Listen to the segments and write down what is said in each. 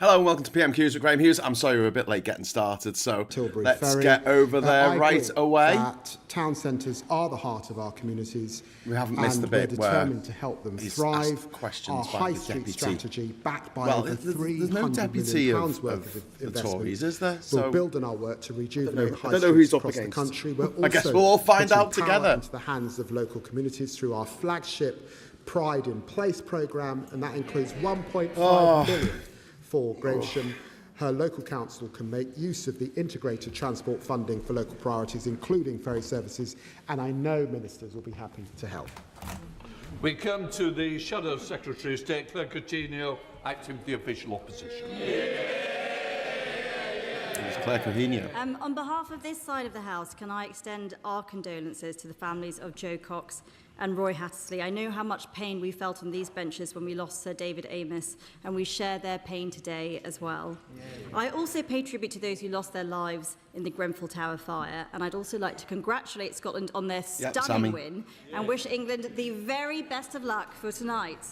Hello and welcome to PMQs with Graham Hughes. I'm sorry we're a bit late getting started, so Tilbury let's Ferry. get over there right away. That town centres are the heart of our communities. We haven't missed the bit we're determined to help them thrive. Questions our by high the street deputy. Strategy, backed by Well, over there's no £300 deputy million of worth of the investment. Tories, is there? We'll So build on our work to rejuvenate high I don't know streets who's up across the against. country. We're also I guess we'll all find putting out power together. into the hands of local communities through our flagship Pride in Place programme, and that includes £1.5 billion for Gravesham. Her local council can make use of the integrated transport funding for local priorities, including ferry services, and I know ministers will be happy to help. We come to the Shadow Secretary of State, Claire Coutinho, acting for the official opposition. it's Claire Coutinho. On behalf of this side of the House, can I extend our condolences to the families of Joe Cox and Roy Hattersley. I know how much pain we felt on these benches when we lost Sir David Amos, and we share their pain today as well. I also pay tribute to those who lost their lives in the Grenfell Tower fire, and I'd also like to congratulate Scotland on their stunning win and wish England the very best of luck for tonight.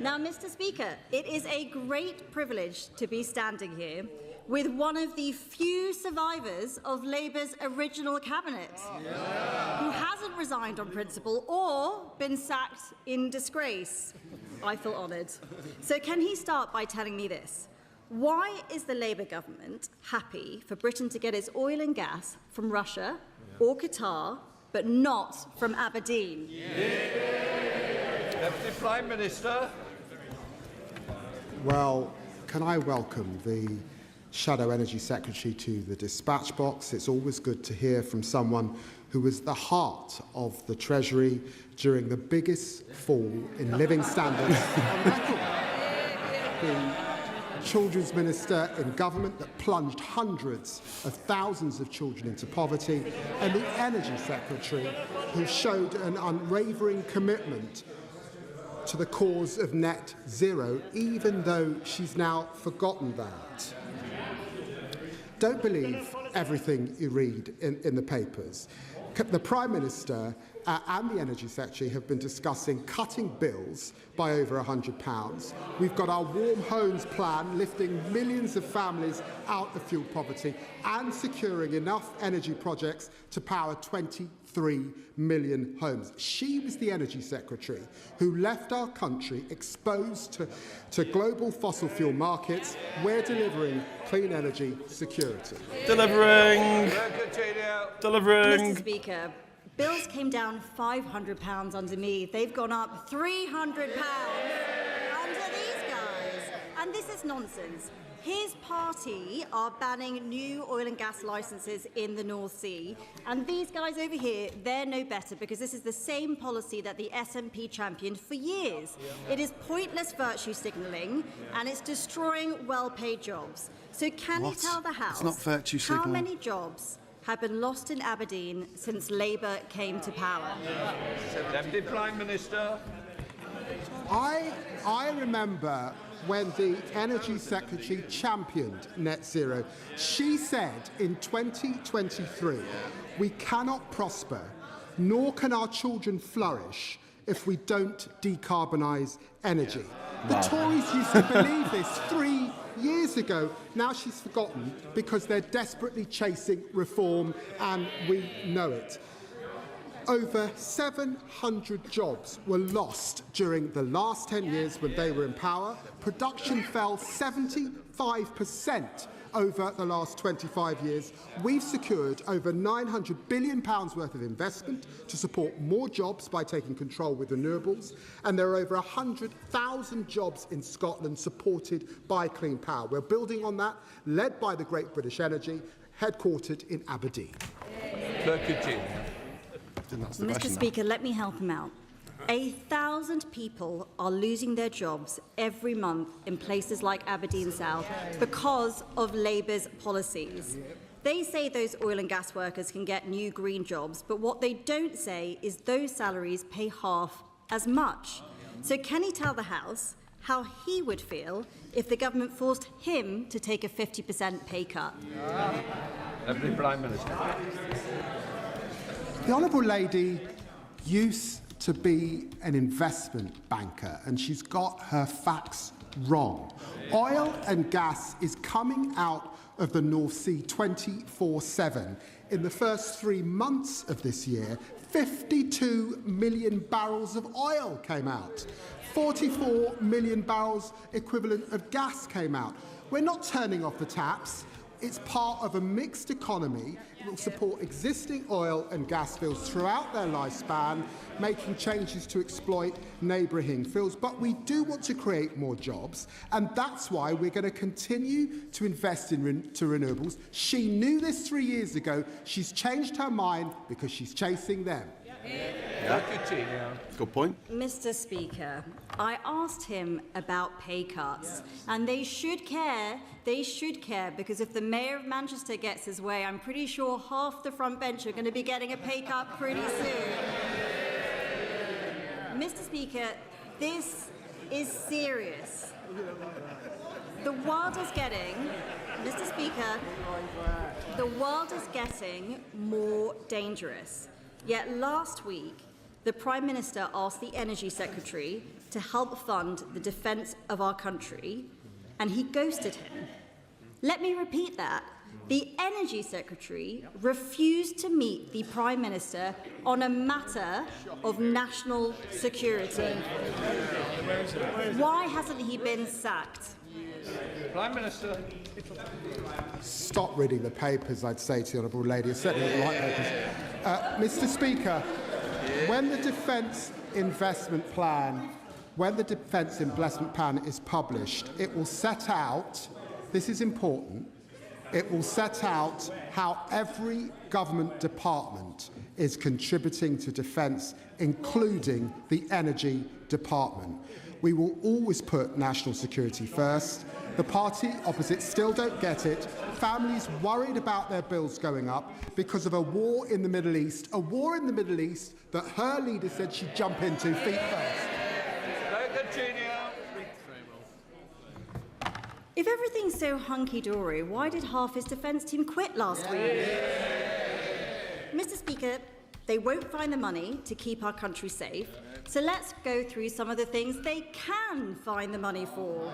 Now, Mr. Speaker, it is a great privilege to be standing here with one of the few survivors of Labour's original cabinet, who hasn't resigned on principle or been sacked in disgrace. I feel honoured. So can he start by telling me this? Why is the Labour government happy for Britain to get its oil and gas from Russia or Qatar, but not from Aberdeen? Deputy Prime Minister. Well, can I welcome the Shadow Energy Secretary to the dispatch box. It's always good to hear from someone who was the heart of the Treasury during the biggest fall in living standards on record. The Children's Minister in government that plunged hundreds of thousands of children into poverty, and the Energy Secretary who showed an unwavering commitment to the cause of net zero, even though she's now forgotten that. Don't believe everything you read in the papers. The Prime Minister and the Energy Secretary have been discussing cutting bills by over £100. We've got our Warm Homes plan lifting millions of families out of fuel poverty and securing enough energy projects to power 23 million homes. She was the Energy Secretary who left our country exposed to global fossil fuel markets. We're delivering clean energy security. Delivering. Mr. Speaker, bills came down £500 under me. They've gone up £300 under these guys. And this is nonsense. His party are banning new oil and gas licences in the North Sea. And these guys over here, they're no better, because this is the same policy that the SNP championed for years. It is pointless virtue signalling, and it's destroying well-paid jobs. So can you tell the House how many jobs have been lost in Aberdeen since Labour came to power? Deputy Prime Minister. I remember when the Energy Secretary championed net zero. She said in 2023, we cannot prosper, nor can our children flourish if we don't decarbonise energy. The Tories used to believe this 3 years ago. Now she's forgotten because they're desperately chasing reform, and we know it. Over 700 jobs were lost during the last 10 years when they were in power. Production fell 75% over the last 25 years. We've secured over £900 billion worth of investment to support more jobs by taking control with renewables, and there are over 100,000 jobs in Scotland supported by clean power. We're building on that, led by the Great British Energy, headquartered in Aberdeen. Mr. Speaker, let me help him out. 1,000 people are losing their jobs every month in places like Aberdeen South because of Labour's policies. They say those oil and gas workers can get new green jobs, but what they don't say is those salaries pay half as much. So can he tell the House how he would feel if the government forced him to take a 50% pay cut? Deputy Prime Minister. The Honourable Lady used to be an investment banker, and she's got her facts wrong. Oil and gas is coming out of the North Sea 24/7. In the first 3 months of this year, 52 million barrels of oil came out. 44 million barrels equivalent of gas came out. We're not turning off the taps. It's part of a mixed economy. It will support existing oil and gas fields throughout their lifespan, making changes to exploit neighbouring fields. But we do want to create more jobs, and that's why we're going to continue to invest in renewables. She knew this 3 years ago. She's changed her mind because she's chasing them. Good point. Mr. Speaker, I asked him about pay cuts, and they should care. They should care, because if the Mayor of Manchester gets his way, I'm pretty sure half the front bench are going to be getting a pay cut pretty soon. Mr. Speaker, this is serious. The world is getting, Mr. Speaker, the world is getting more dangerous. Yet last week, the Prime Minister asked the Energy Secretary to help fund the defence of our country, and he ghosted him. Let me repeat that. The Energy Secretary refused to meet the Prime Minister on a matter of national security. Why hasn't he been sacked? Prime Minister. Stop reading the papers, I'd say to the Honourable Lady. I certainly don't like papers. Mr. Speaker, when the Defence Investment Plan is published, it will set out, this is important, it will set out how every government department is contributing to defence, including the Energy Department. We will always put national security first. The party opposite still don't get it. Families worried about their bills going up because of a war in the Middle East, that her leader said she'd jump into feet first. If everything's so hunky-dory, why did half his defence team quit last week? Mr. Speaker, they won't find the money to keep our country safe, so let's go through some of the things they can find the money for.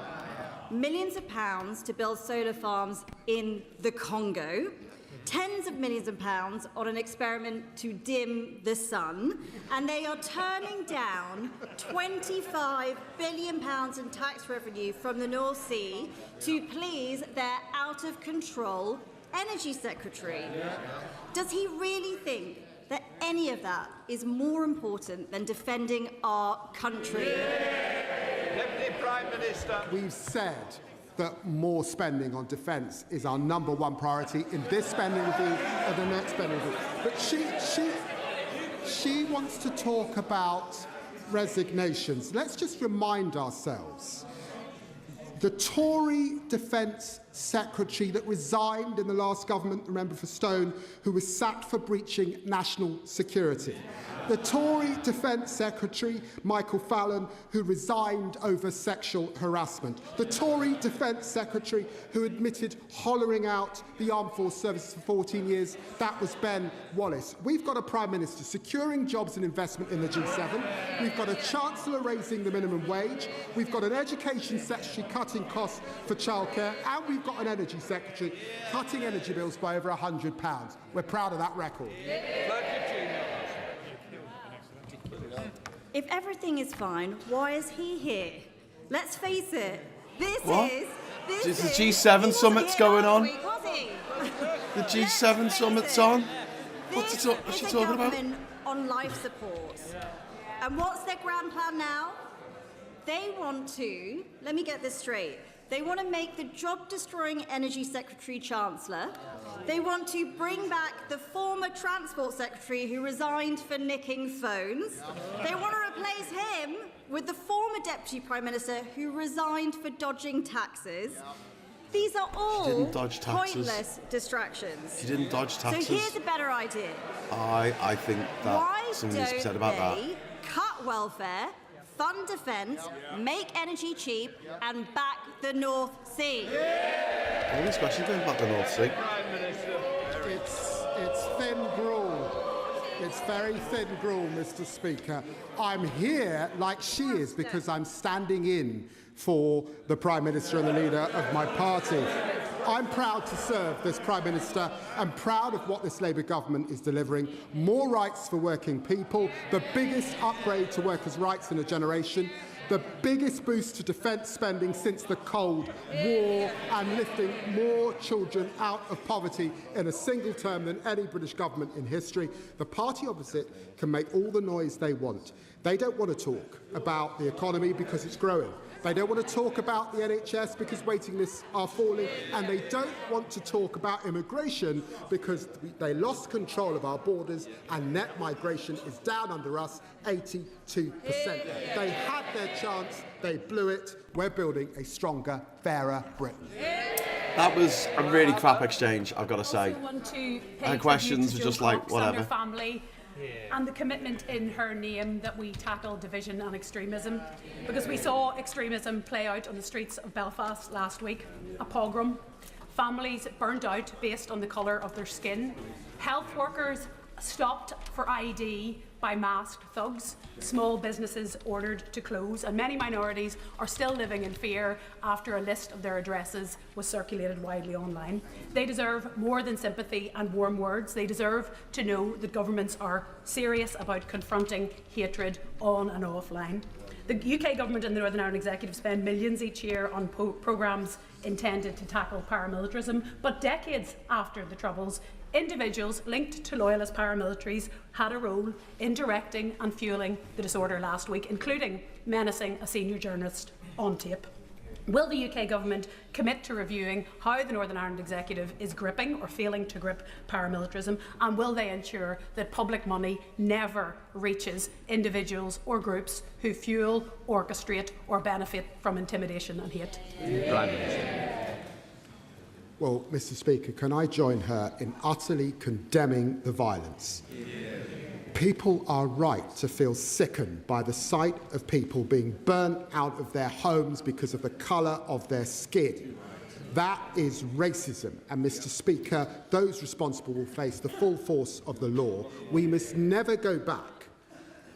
Millions of pounds to build solar farms in the Congo, tens of millions of pounds on an experiment to dim the sun, and they are turning down £25 billion in tax revenue from the North Sea to please their out-of-control Energy Secretary. Does he really think that any of that is more important than defending our country? Deputy Prime Minister. We've said that more spending on defence is our #1 priority in this spending review and the next spending review. But she wants to talk about resignations. Let's just remind ourselves. The Tory Defence Secretary that resigned in the last government, remember, for Stone, who was sacked for breaching national security. The Tory Defence Secretary, Michael Fallon, who resigned over sexual harassment. The Tory Defence Secretary who admitted hollowing out the armed force services for 14 years, that was Ben Wallace. We've got a Prime Minister securing jobs and investment in the G7. We've got a Chancellor raising the minimum wage. We've got an Education Secretary cutting costs for childcare. And we've got an Energy Secretary cutting energy bills by over £100. We're proud of that record. If everything is fine, why is he here? Let's face it, this What? is Is the G7 summit's going on? Week, was he? The G7 summit's on. What's This she is a talking about? government on life support. And what's their grand plan now? They want to, let me get this straight, they want to make the job-destroying Energy Secretary Chancellor. They want to bring back the former Transport Secretary who resigned for nicking phones. They want to replace him with the former Deputy Prime Minister who resigned for dodging taxes. These are all didn't dodge taxes. pointless distractions. She didn't dodge taxes. So here's a better idea. I think that Why something needs to be said don't about that. they cut welfare, fund defence, make energy cheap, and back the North Sea? All these questions going about the North Sea. It's thin gruel. It's very thin gruel, Mr. Speaker. I'm here like she is because I'm standing in for the Prime Minister and the leader of my party. I'm proud to serve this Prime Minister. I'm proud of what this Labour government is delivering. More rights for working people, the biggest upgrade to workers' rights in a generation, the biggest boost to defence spending since the Cold War, and lifting more children out of poverty in a single term than any British government in history. The party opposite can make all the noise they want. They don't want to talk about the economy because it's growing. They don't want to talk about the NHS because waiting lists are falling, and they don't want to talk about immigration because they lost control of our borders and net migration is down under us 82%. They had their chance, they blew it. We're building a stronger, fairer Britain. That was a really crap exchange, I've got to say. Her questions were just like, whatever. And the commitment in her name that we tackle division and extremism, because we saw extremism play out on the streets of Belfast last week, a pogrom, families burned out based on the colour of their skin, health workers stopped for ID by masked thugs, small businesses ordered to close, and many minorities are still living in fear after a list of their addresses was circulated widely online. They deserve more than sympathy and warm words. They deserve to know that governments are serious about confronting hatred on and offline. The UK government and the Northern Ireland Executive spend millions each year on programmes intended to tackle paramilitarism, but decades after the Troubles, individuals linked to loyalist paramilitaries had a role in directing and fuelling the disorder last week, including menacing a senior journalist on tape. Will the UK government commit to reviewing how the Northern Ireland Executive is gripping or failing to grip paramilitarism, and will they ensure that public money never reaches individuals or groups who fuel, orchestrate or benefit from intimidation and hate? Well, Mr. Speaker, can I join her in utterly condemning the violence? People are right to feel sickened by the sight of people being burnt out of their homes because of the colour of their skin. That is racism, and Mr. Speaker, those responsible will face the full force of the law. We must never go back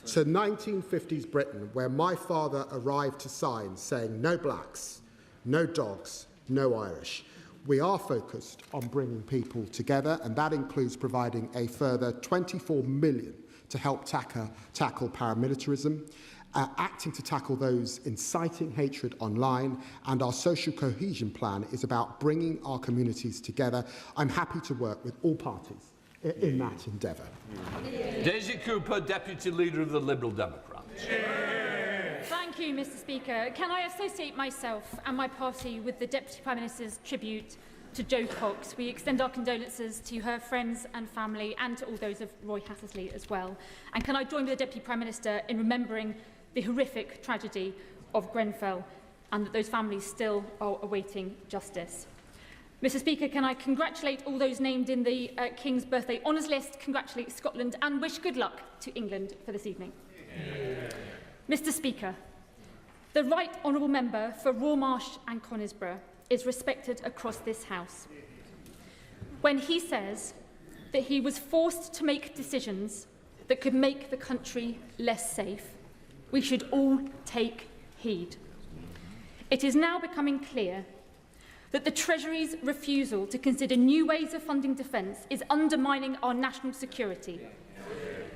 to 1950s Britain, where my father arrived to signs saying no blacks, no dogs, no Irish. We are focused on bringing people together, and that includes providing a further 24 million to help tackle paramilitarism, acting to tackle those inciting hatred online, and our social cohesion plan is about bringing our communities together. I'm happy to work with all parties in that endeavour. Daisy Cooper, Deputy Leader of the Liberal Democrats. Thank you, Mr. Speaker. Can I associate myself and my party with the Deputy Prime Minister's tribute to Jo Cox? We extend our condolences to her friends and family and to all those of Roy Hattersley as well. And can I join with the Deputy Prime Minister in remembering the horrific tragedy of Grenfell, and that those families still are awaiting justice? Mr. Speaker, can I congratulate all those named in the King's Birthday Honours List, congratulate Scotland and wish good luck to England for this evening. Mr. Speaker, the Right Honourable Member for Rawmarsh and Conisbrough is respected across this House. When he says that he was forced to make decisions that could make the country less safe, we should all take heed. It is now becoming clear that the Treasury's refusal to consider new ways of funding defence is undermining our national security.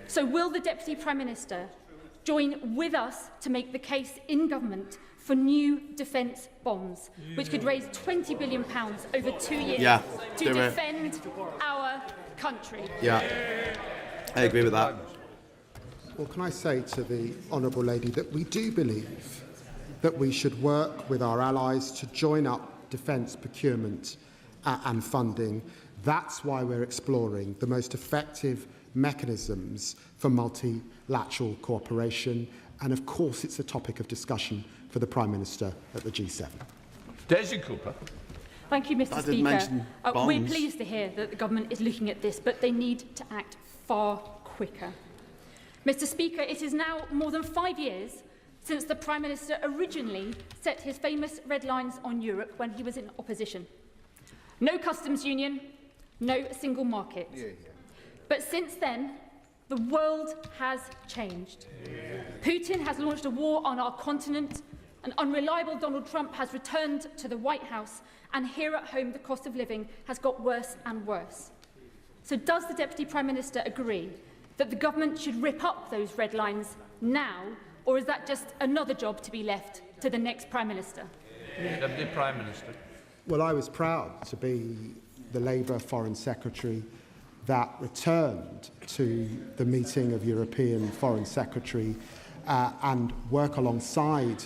So will the Deputy Prime Minister join with us to make the case in government for new defence bonds, which could raise £20 billion over 2 years to defend our country? Yeah, I agree with that. Well, can I say to the Honourable Lady that we do believe that we should work with our allies to join up defence procurement and funding. That's why we're exploring the most effective mechanisms for multilateral cooperation, and of course it's a topic of discussion for the Prime Minister at the G7. Daisy Cooper. Thank you, Mr. Speaker. We're pleased to hear that the government is looking at this, but they need to act far quicker. Mr. Speaker, it is now more than 5 years since the Prime Minister originally set his famous red lines on Europe when he was in opposition. No customs union, no single market. But since then, The world has changed. Putin has launched a war on our continent. An unreliable Donald Trump has returned to the White House, and here at home the cost of living has got worse and worse. So does the Deputy Prime Minister agree that the government should rip up those red lines now, or is that just another job to be left to the next Prime Minister? Deputy Prime Minister. Well, I was proud to be the Labour Foreign Secretary that returned to the meeting of European Foreign Secretary and work alongside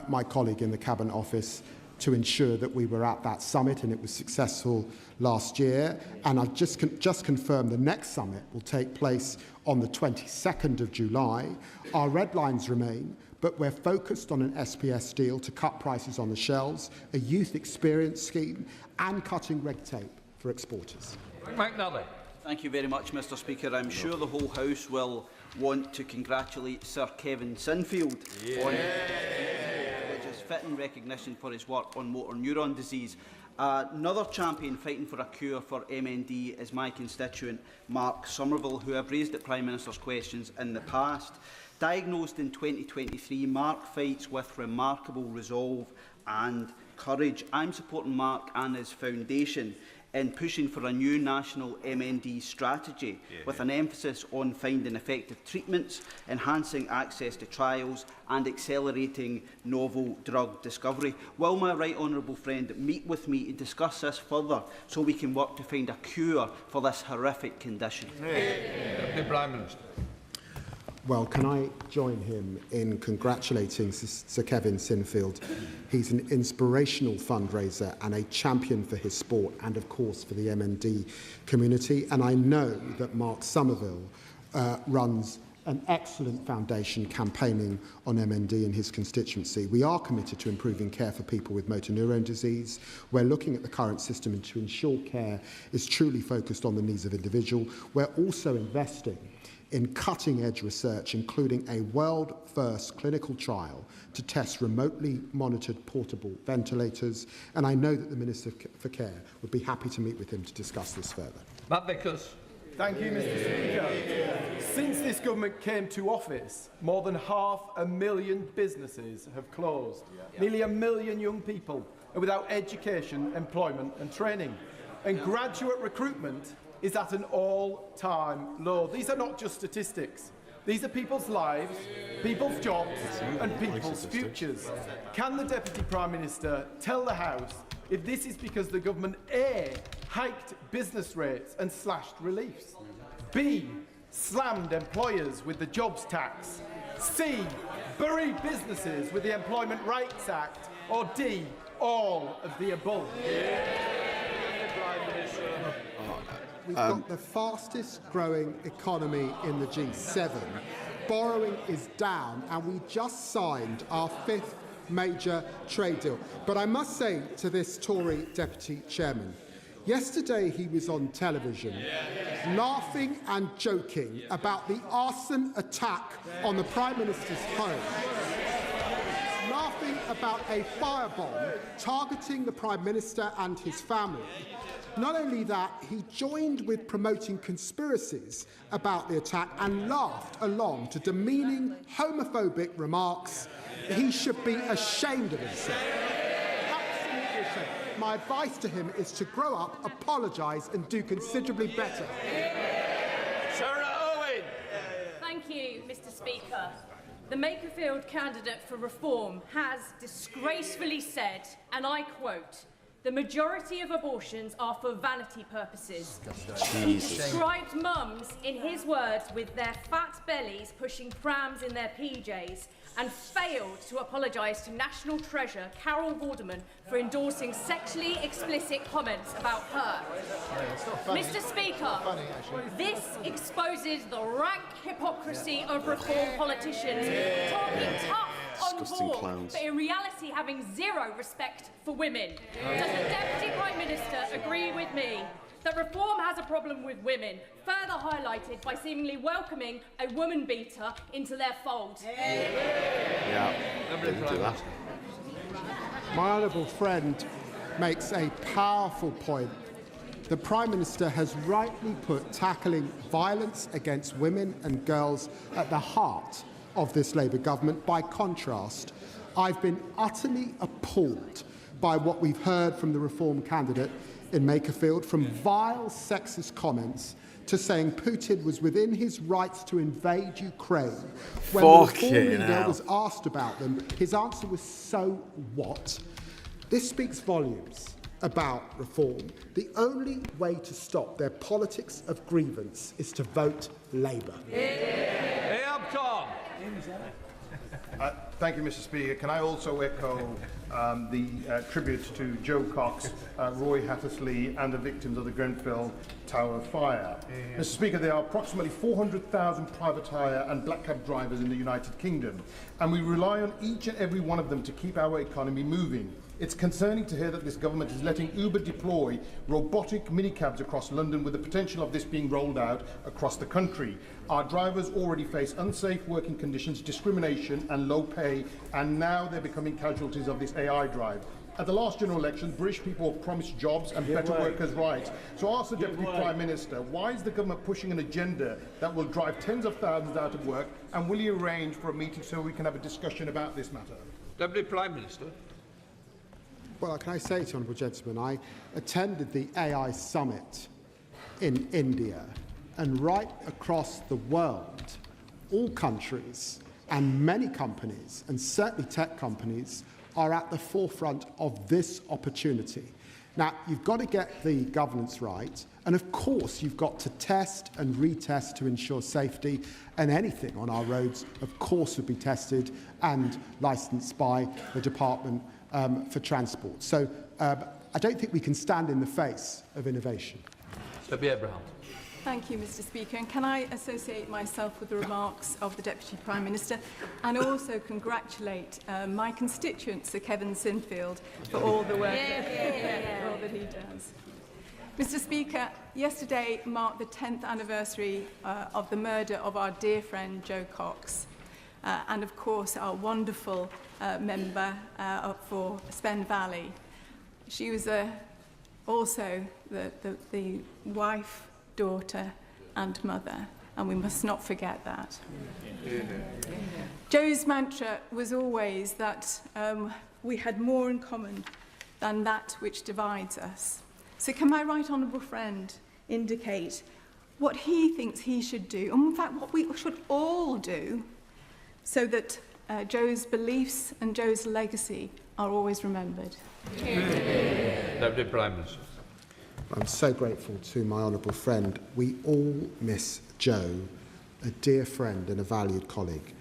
my colleague in the Cabinet Office to ensure that we were at that summit, and it was successful last year. And I've just confirmed the next summit will take place on the 22nd of July. Our red lines remain, but we're focused on an SPS deal to cut prices on the shelves, a youth experience scheme, and cutting red tape for exporters. McNally. Thank you very much, Mr. Speaker. I'm sure the whole House will want to congratulate Sir Kevin Sinfield on which is fitting recognition for his work on motor neuron disease. Another champion fighting for a cure for MND is my constituent Mark Somerville, who I've raised at Prime Minister's questions in the past. Diagnosed in 2023, Mark fights with remarkable resolve and courage. I'm supporting Mark and his foundation in pushing for a new national MND strategy with an emphasis on finding effective treatments, enhancing access to trials and accelerating novel drug discovery. Will my right honourable friend meet with me to discuss this further so we can work to find a cure for this horrific condition? Deputy Prime Minister. Well, can I join him in congratulating Sir Kevin Sinfield? He's an inspirational fundraiser and a champion for his sport and, of course, for the MND community. And I know that Mark Somerville runs an excellent foundation campaigning on MND in his constituency. We are committed to improving care for people with motor neurone disease. We're looking at the current system to ensure care is truly focused on the needs of individuals. We're also investing in cutting-edge research, including a world-first clinical trial to test remotely monitored portable ventilators. And I know that the Minister for Care would be happy to meet with him to discuss this further. Matt Vickers. Thank you, Mr. Speaker. Since this government came to office, more than 500,000 businesses have closed. Nearly 1 million young people are without education, employment and training. And graduate recruitment is at an all-time low. These are not just statistics. These are people's lives, people's jobs and people's futures. Can the Deputy Prime Minister tell the House if this is because the government A, hiked business rates and slashed reliefs, B, slammed employers with the jobs tax, C, buried businesses with the Employment Rights Act, or D, all of the above? We've got the fastest growing economy in the G7. Borrowing is down, and we just signed our 5th major trade deal. But I must say to this Tory Deputy Chairman, yesterday he was on television laughing and joking about the arson attack on the Prime Minister's home, laughing about a firebomb targeting the Prime Minister and his family. Not only that, he joined with promoting conspiracies about the attack and laughed along to demeaning homophobic remarks. He should be ashamed of himself. Absolutely ashamed. My advice to him is to grow up, apologise and do considerably better. Sarah Owen. Thank you, Mr. Speaker. The Makerfield candidate for reform has disgracefully said, and I quote, "The majority of abortions are for vanity purposes." He described mums, in his words, with their fat bellies pushing prams in their PJs, and failed to apologise to national treasure Carol Vorderman for endorsing sexually explicit comments about her. Mr. Speaker, this exposes the rank hypocrisy of reform politicians talking tough on board, but in reality having zero respect for women. Does the Deputy Prime Minister agree with me that reform has a problem with women, further highlighted by seemingly welcoming a woman beater into their fold? Didn't do that. My honourable friend makes a powerful point the Prime Minister has rightly put tackling violence against women and girls at the heart of this Labour government. By contrast, I've been utterly appalled by what we've heard from the Reform candidate in Makerfield, from vile sexist comments to saying Putin was within his rights to invade Ukraine. When the Reform leader was asked about them, his answer was, so what? This speaks volumes about Reform. The only way to stop their politics of grievance is to vote Labour. Thank you, Mr. Speaker. Can I also echo the tribute to Joe Cox, Roy Hattersley and the victims of the Grenfell Tower fire. Mr. Speaker, there are approximately 400,000 private hire and black cab drivers in the United Kingdom, and we rely on each and every one of them to keep our economy moving. It's concerning to hear that this government is letting Uber deploy robotic minicabs across London, with the potential of this being rolled out across the country. Our drivers already face unsafe working conditions, discrimination and low pay, and now they're becoming casualties of this AI drive. At the last general election, British people were promised jobs and better workers' rights. So I ask the Deputy Prime Minister, why is the government pushing an agenda that will drive tens of thousands out of work, and will he arrange for a meeting so we can have a discussion about this matter? Deputy Prime Minister. Well, can I say to honourable gentlemen, I attended the AI summit in India, and right across the world, all countries and many companies, and certainly tech companies, are at the forefront of this opportunity. Now, you've got to get the governance right, and of course you've got to test and retest to ensure safety, and anything on our roads, of course, would be tested and licensed by the Department for Transport. So I don't think we can stand in the face of innovation. Debbie Abraham. Thank you, Mr. Speaker. And can I associate myself with the remarks of the Deputy Prime Minister, and also congratulate my constituent, Sir Kevin Sinfield, for all the work that he does. Mr. Speaker, yesterday marked the 10th anniversary of the murder of our dear friend Joe Cox, and of course our wonderful member for Spen Valley. She was also the wife, daughter and mother, and we must not forget that. Joe's mantra was always that we had more in common than that which divides us. So can my right honourable friend indicate what he thinks he should do, and in fact what we should all do, so that Joe's beliefs and Joe's legacy are always remembered? Deputy Prime Minister. I'm so grateful to my honourable friend. We all miss Joe, a dear friend and a valued colleague.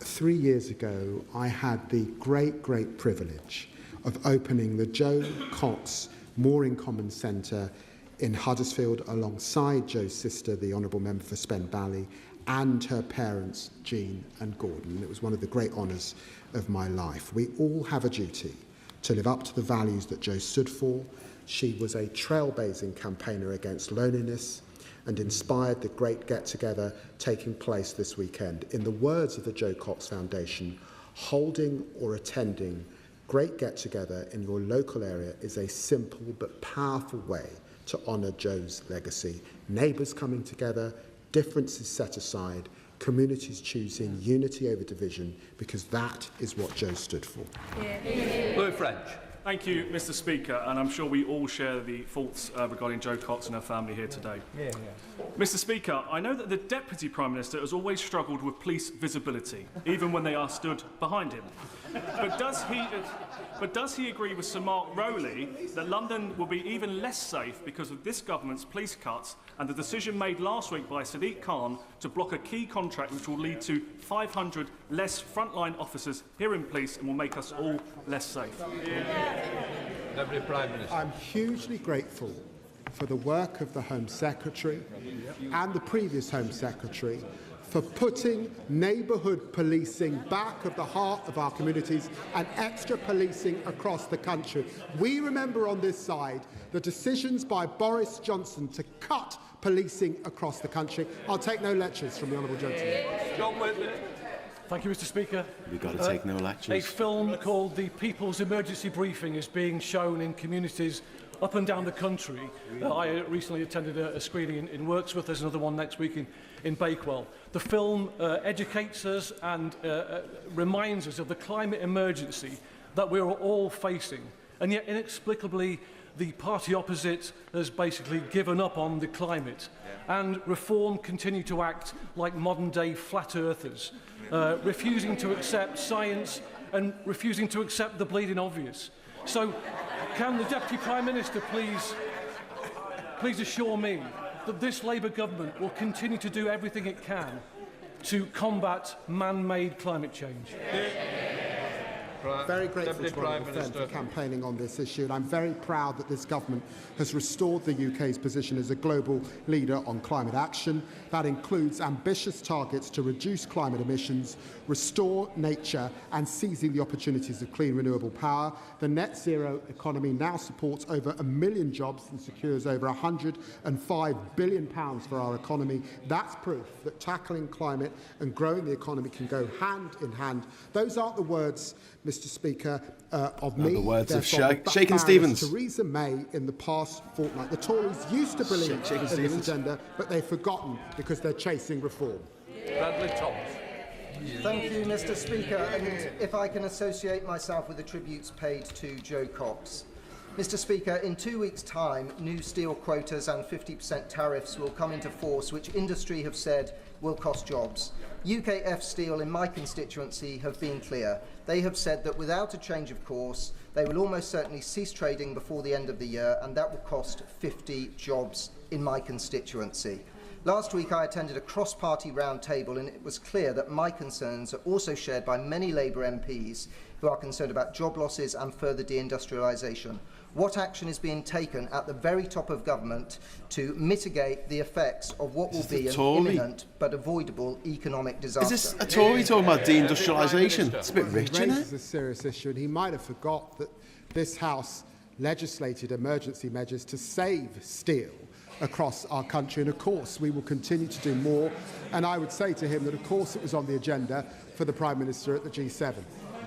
3 years ago, I had the great privilege of opening the Joe Cox More in Common Centre in Huddersfield alongside Joe's sister, the Honourable Member for Spen Valley, and her parents, Jean and Gordon. And it was one of the great honours of my life. We all have a duty to live up to the values that Joe stood for. She was a trailblazing campaigner against loneliness and inspired the great get-together taking place this weekend. In the words of the Joe Cox Foundation, holding or attending great get-together in your local area is a simple but powerful way to honour Joe's legacy. Neighbours coming together, differences set aside, communities choosing unity over division, because that is what Joe stood for. Louis French. Thank you, Mr. Speaker, and I'm sure we all share the thoughts regarding Joe Cox and her family here today. Mr. Speaker, I know that the Deputy Prime Minister has always struggled with police visibility, even when they are stood behind him. But does he agree with Sir Mark Rowley that London will be even less safe because of this government's police cuts and the decision made last week by Sadiq Khan to block a key contract which will lead to 500 less frontline officers here in police and will make us all less safe? Deputy Prime Minister. I'm hugely grateful for the work of the Home Secretary and the previous Home Secretary for putting neighbourhood policing back at the heart of our communities and extra policing across the country. We remember on this side the decisions by Boris Johnson to cut policing across the country. I'll take no lectures from the honourable gentleman. Thank you, Mr. Speaker. You've got to take no lectures. A film called The People's Emergency Briefing is being shown in communities up and down the country. I recently attended a screening in Wirksworth. There's another one next week in Bakewell. The film educates us and reminds us of the climate emergency that we're all facing. And yet, inexplicably, the party opposite has basically given up on the climate. And Reform continue to act like modern-day flat earthers, refusing to accept science and refusing to accept the bleeding obvious. So, can the Deputy Prime Minister please assure me that this Labour government will continue to do everything it can to combat man-made climate change? Very grateful to Honourable Friend for campaigning on this issue, and I'm very proud that this government has restored the UK's position as a global leader on climate action. That includes ambitious targets to reduce climate emissions, restore nature and seizing the opportunities of clean renewable power. The net zero economy now supports over 1 million jobs and secures over £105 billion for our economy. That's proof that tackling climate and growing the economy can go hand in hand. Those aren't the words, Mr. Speaker, of me. The words of Shaken Shaken Stevens. Theresa May in the past fortnight. The Tories used to believe in this agenda, but they've forgotten because they're chasing reform. Bradley Thomas. Thank you, Mr. Speaker. And if I can associate myself with the tributes paid to Joe Cox. Mr. Speaker, in 2 weeks' time, new steel quotas and 50% tariffs will come into force, which industry have said will cost jobs. UKF Steel in my constituency have been clear. They have said that without a change of course, they will almost certainly cease trading before the end of the year, and that will cost 50 jobs in my constituency. Last week I attended a cross-party roundtable, and it was clear that my concerns are also shared by many Labour MPs who are concerned about job losses and further deindustrialisation. What action is being taken at the very top of government to mitigate the effects of what will be an imminent but avoidable economic disaster? Is this a Tory talking about deindustrialisation? It's a bit rich, isn't it? He raises a serious issue, and he might have forgot that this House legislated emergency measures to save steel across our country, and of course we will continue to do more. And I would say to him that of course it was on the agenda for the Prime Minister at the G7.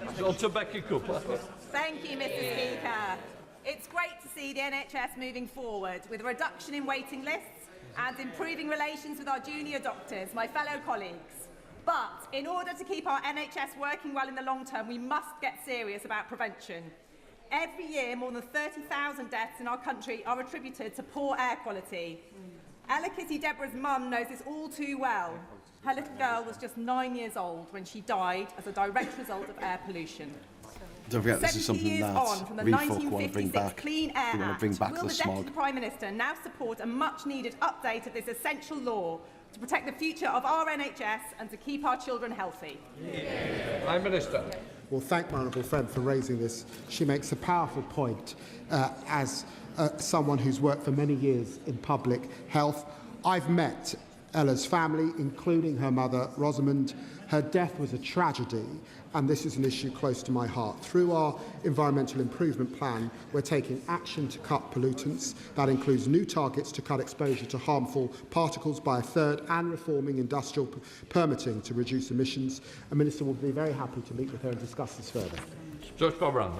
Thank you, Mr. Speaker. It's great to see the NHS moving forward with a reduction in waiting lists and improving relations with our junior doctors, my fellow colleagues. But in order to keep our NHS working well in the long term, we must get serious about prevention. Every year, more than 30,000 deaths in our country are attributed to poor air quality. Ella Kitty Deborah's mum knows this all too well. Her little girl was just 9 years old when she died as a direct result of air pollution. Don't forget, this is something that on the Reform want to bring back. Clean Air We want to bring back will the the smog. Deputy Prime Minister now support a much-needed update of this essential law to protect the future of our NHS and to keep our children healthy? Prime Minister. Well, thank my honourable friend for raising this. She makes a powerful point as someone who's worked for many years in public health. I've met Ella's family, including her mother, Rosamond. Her death was a tragedy, and this is an issue close to my heart. Through our environmental improvement plan, we're taking action to cut pollutants. That includes new targets to cut exposure to harmful particles by a third and reforming industrial permitting to reduce emissions. A minister will be very happy to meet with her and discuss this further. George Bobran.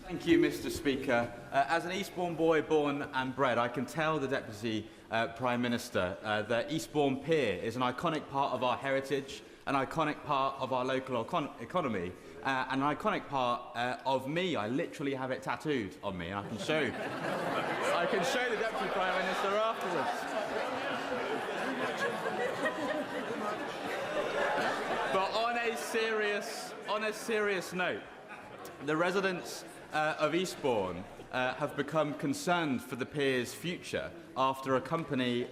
Thank you, Mr. Speaker. As an Eastbourne boy born and bred, I can tell the Deputy Prime Minister that Eastbourne Pier is an iconic part of our heritage, an iconic part of our local economy, and an iconic part of me. I literally have it tattooed on me, and I can show the Deputy Prime Minister afterwards. But on a serious note, the residents of Eastbourne have become concerned for the pier's future after a company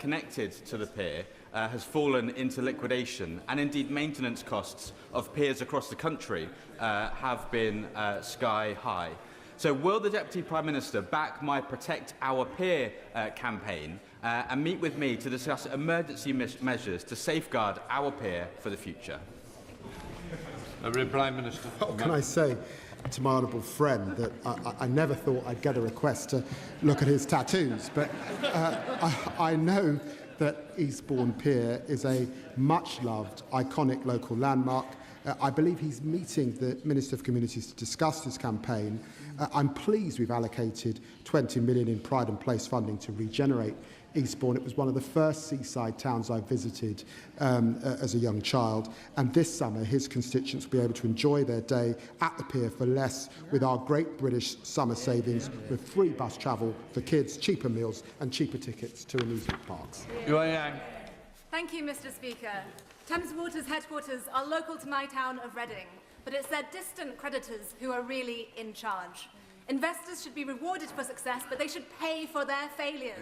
connected to the pier has fallen into liquidation, and indeed maintenance costs of piers across the country have been sky high. So will the Deputy Prime Minister back my Protect Our Pier campaign and meet with me to discuss emergency measures to safeguard our pier for the future? Prime Minister. What can I say to my honourable friend that I never thought I'd get a request to look at his tattoos, but I know that Eastbourne Pier is a much-loved, iconic local landmark. I believe he's meeting the Minister for Communities to discuss this campaign. I'm pleased we've allocated 20 million in Pride and Place funding to regenerate Eastbourne. It was one of the first seaside towns I visited as a young child, and this summer his constituents will be able to enjoy their day at the pier for less with our great British summer savings, with free bus travel for kids, cheaper meals and cheaper tickets to amusement parks. Thank you, Mr. Speaker. Thames Water's headquarters are local to my town of Reading, but it's their distant creditors who are really in charge. Investors should be rewarded for success, but they should pay for their failures.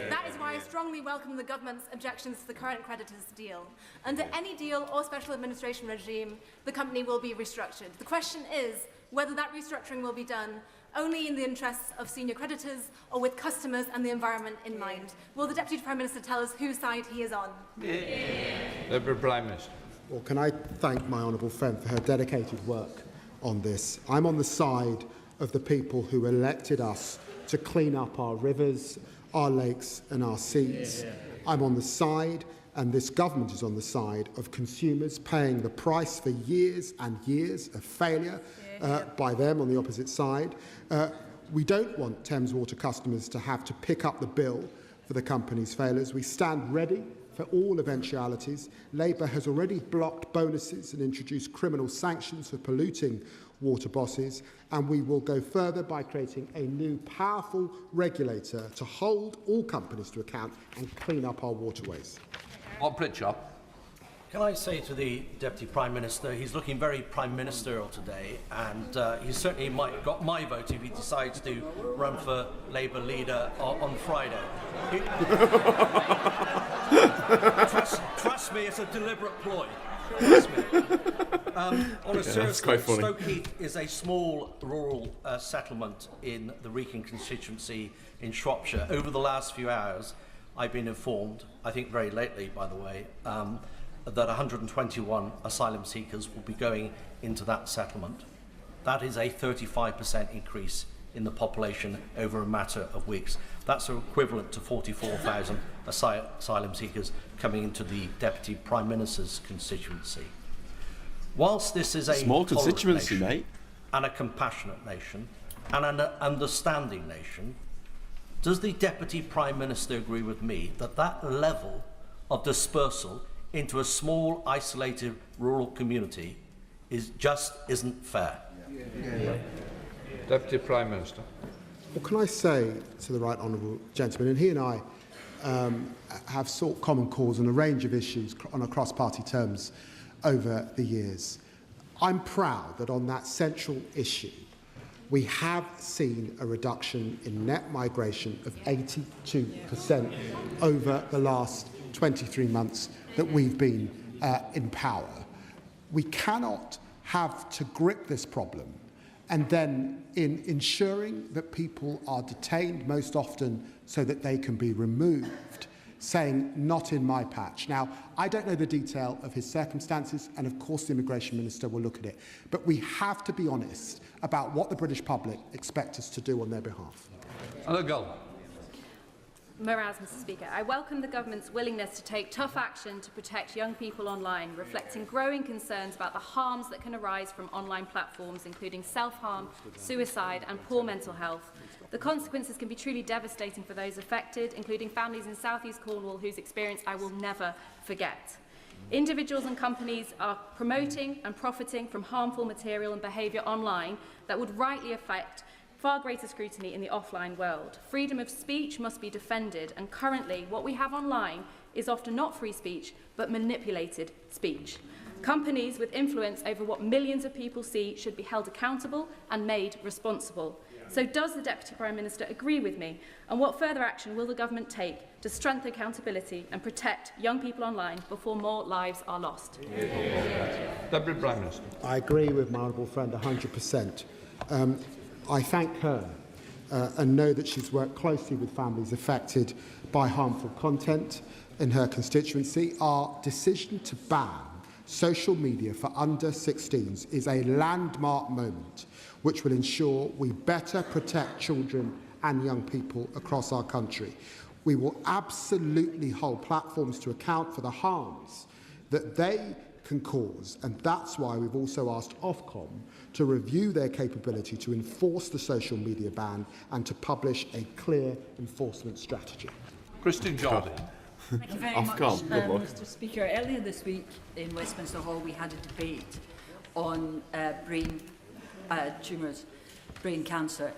That is why I strongly welcome the government's objections to the current creditors deal. Under any deal or special administration regime, the company will be restructured. The question is whether that restructuring will be done only in the interests of senior creditors or with customers and the environment in mind. Will the Deputy Prime Minister tell us whose side he is on? Deputy Prime Minister. Well, can I thank my honourable friend for her dedicated work on this? I'm on the side of the people who elected us to clean up our rivers, our lakes and our seas. I'm on the side, and this government is on the side, of consumers paying the price for years and years of failure by them on the opposite side. We don't want Thames Water customers to have to pick up the bill for the company's failures. We stand ready for all eventualities. Labour has already blocked bonuses and introduced criminal sanctions for polluting water bosses, and we will go further by creating a new powerful regulator to hold all companies to account and clean up our waterways. Pritchard. Can I say to the Deputy Prime Minister, he's looking very Prime Ministerial today, and he certainly might got my vote if he decides to run for Labour leader on Friday. Trust me, it's a deliberate ploy. Trust me. On a serious note, Stoke Heath is a small rural settlement in the Wrekin constituency in Shropshire. Over the last few hours, I've been informed, I think very lately, by the way, that 121 asylum seekers will be going into that settlement. That is a 35% increase in the population over a matter of weeks. That's equivalent to 44,000 asylum seekers coming into the Deputy Prime Minister's constituency. Whilst this is a small constituency, nation, mate, and a compassionate nation, and an understanding nation, does the Deputy Prime Minister agree with me that that level of dispersal into a small, isolated rural community isn't fair? Deputy Prime Minister. Well, can I say to the right honourable gentleman, and he and I have sought common cause on a range of issues on a cross-party terms over the years. I'm proud that on that central issue, we have seen a reduction in net migration of 82% over the last 23 months that we've been in power. We cannot have to grip this problem and then in ensuring that people are detained most often so that they can be removed, saying, not in my patch. Now, I don't know the detail of his circumstances, and of course the Immigration Minister will look at it, but we have to be honest about what the British public expect us to do on their behalf. Moraz, Mr. Speaker. I welcome the government's willingness to take tough action to protect young people online, reflecting growing concerns about the harms that can arise from online platforms, including self-harm, suicide and poor mental health. The consequences can be truly devastating for those affected, including families in South East Cornwall whose experience I will never forget. Individuals and companies are promoting and profiting from harmful material and behaviour online that would rightly affect far greater scrutiny in the offline world. Freedom of speech must be defended, and currently what we have online is often not free speech, but manipulated speech. Companies with influence over what millions of people see should be held accountable and made responsible. So does the Deputy Prime Minister agree with me? And what further action will the government take to strengthen accountability and protect young people online before more lives are lost? Deputy Prime Minister. I agree with my honourable friend 100%. I thank her and know that she's worked closely with families affected by harmful content in her constituency. Our decision to ban social media for under 16s is a landmark moment which will ensure we better protect children and young people across our country. We will absolutely hold platforms to account for the harms that they can cause, and that's why we've also asked Ofcom to review their capability to enforce the social media ban and to publish a clear enforcement strategy. Christian Jordan. Thank you very much, Mr. Speaker. Earlier this week in Westminster Hall we had a debate on brain tumours, brain cancer,